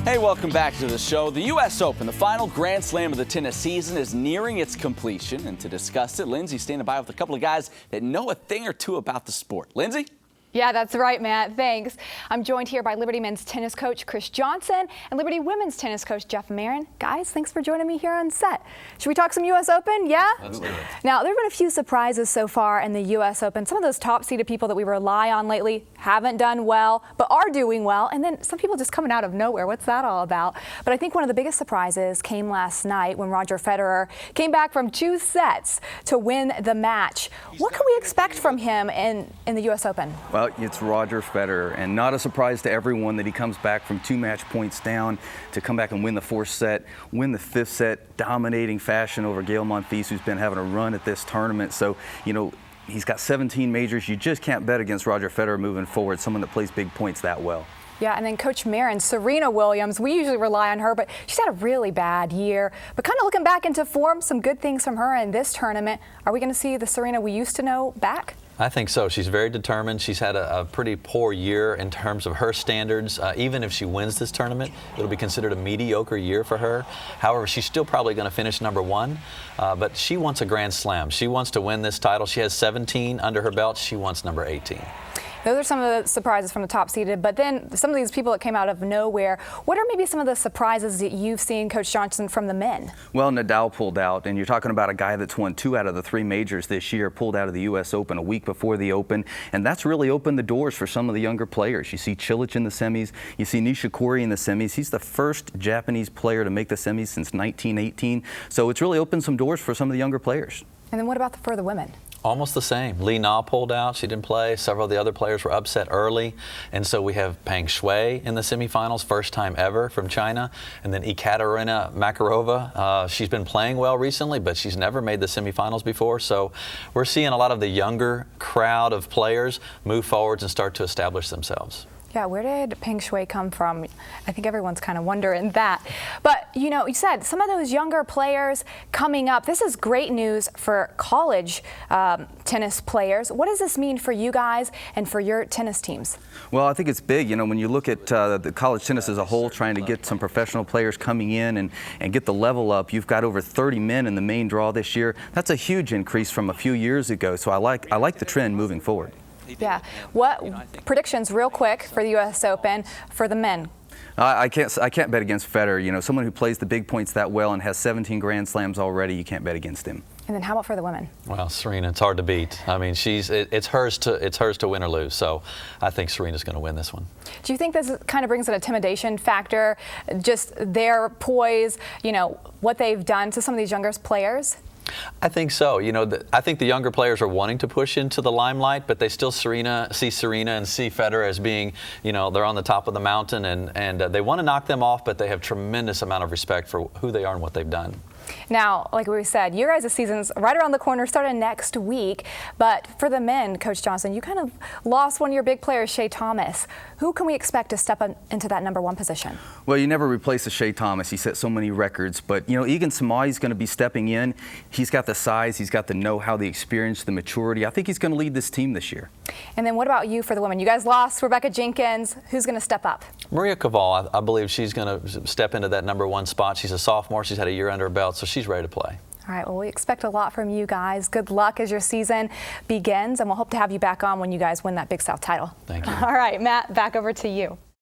Hey, welcome back to the show. The U.S. Open, the final Grand Slam of the tennis season, is nearing its completion. And to discuss it, Lindsay's standing by with a couple of guys that know a thing or two about the sport. Lindsay? Yeah, that's right, Matt. Thanks. I'm joined here by Liberty men's tennis coach Chris Johnson and Liberty women's tennis coach Jeff Marin. Guys, thanks for joining me here on set. Should we talk some U.S. Open? Yeah? Let's do it. Now, there have been a few surprises so far in the U.S. Open. Some of those top-seeded people that we rely on lately haven't done well, but are doing well. And then some people just coming out of nowhere. What's that all about? But I think one of the biggest surprises came last night when Roger Federer came back from 2 sets to win the match. What can we expect from him in the U.S. Open? Well, it's Roger Federer, and not a surprise to everyone that he comes back from 2 match points down to come back and win the 4th set, win the 5th set, dominating fashion over GameOn, who's been having a run at this tournament. So, you know, he's got 17 majors. You just can't bet against Roger Federer moving forward, someone that plays big points that well. Yeah, and then Coach Marin, Serena Williams, we usually rely on her, but she's had a really bad year. But kind of looking back into form, some good things from her in this tournament. Are we going to see the Serena we used to know back? I think so. She's very determined. She's had a pretty poor year in terms of her standards. Even if she wins this tournament, it'll be considered a mediocre year for her. However, she's still probably going to finish #1, but she wants a Grand Slam. She wants to win this title. She has 17 under her belt. She wants number 18. Those are some of the surprises from the top seeded, but then some of these people that came out of nowhere. What are maybe some of the surprises that you've seen, Coach Johnson, from the men? Well, Nadal pulled out, and you're talking about a guy that's won 2 out of the 3 majors this year, pulled out of the U.S. Open a week before the Open, and that's really opened the doors for some of the younger players. You see Cilic in the semis, you see Nishikori in the semis. He's the first Japanese player to make the semis since 1918, so it's really opened some doors for some of the younger players. And then what about for the women? Almost the same. Li Na pulled out. She didn't play. Several of the other players were upset early. And so we have Peng Shuai in the semifinals, first time ever from China. And then Ekaterina Makarova. She's been playing well recently, but she's never made the semifinals before. So we're seeing a lot of the younger crowd of players move forwards and start to establish themselves. Yeah, where did Peng Shuai come from? I think everyone's kind of wondering that. But, you know, you said some of those younger players coming up. This is great news for college tennis players. What does this mean for you guys and for your tennis teams? Well, I think it's big. You know, when you look at the college tennis as a whole, trying to get some professional players coming in and get the level up, you've got over 30 men in the main draw this year. That's a huge increase from a few years ago. So I like the trend moving forward. Yeah. What predictions, real quick, for the U.S. Open for the men? I can't bet against Federer. You know, someone who plays the big points that well and has 17 Grand Slams already, you can't bet against him. And then how about for the women? Well, Serena, it's hard to beat. I mean, it's hers to win or lose. So I think Serena's going to win this one. Do you think this kind of brings an intimidation factor, just their poise, you know, what they've done to some of these younger players? I think so. You know, I think the younger players are wanting to push into the limelight, but they still see Serena and see Federer as being, you know, they're on the top of the mountain, and they want to knock them off, but they have tremendous amount of respect for who they are and what they've done. Now, like we said, your guys' season's right around the corner, starting next week. But for the men, Coach Johnson, you kind of lost one of your big players, Shea Thomas. Who can we expect to step into that #1 position? Well, you never replace a Shea Thomas. He set so many records. But, you know, Egan Samai's going to be stepping in. He's got the size, he's got the know-how, the experience, the maturity. I think he's going to lead this team this year. And then what about you for the women? You guys lost Rebecca Jenkins. Who's going to step up? Maria Koval, I believe she's going to step into that #1 spot. She's a sophomore. She's had a year under her belt, so she's ready to play. All right, well, we expect a lot from you guys. Good luck as your season begins, and we'll hope to have you back on when you guys win that Big South title. Thank you. All right, Matt, back over to you.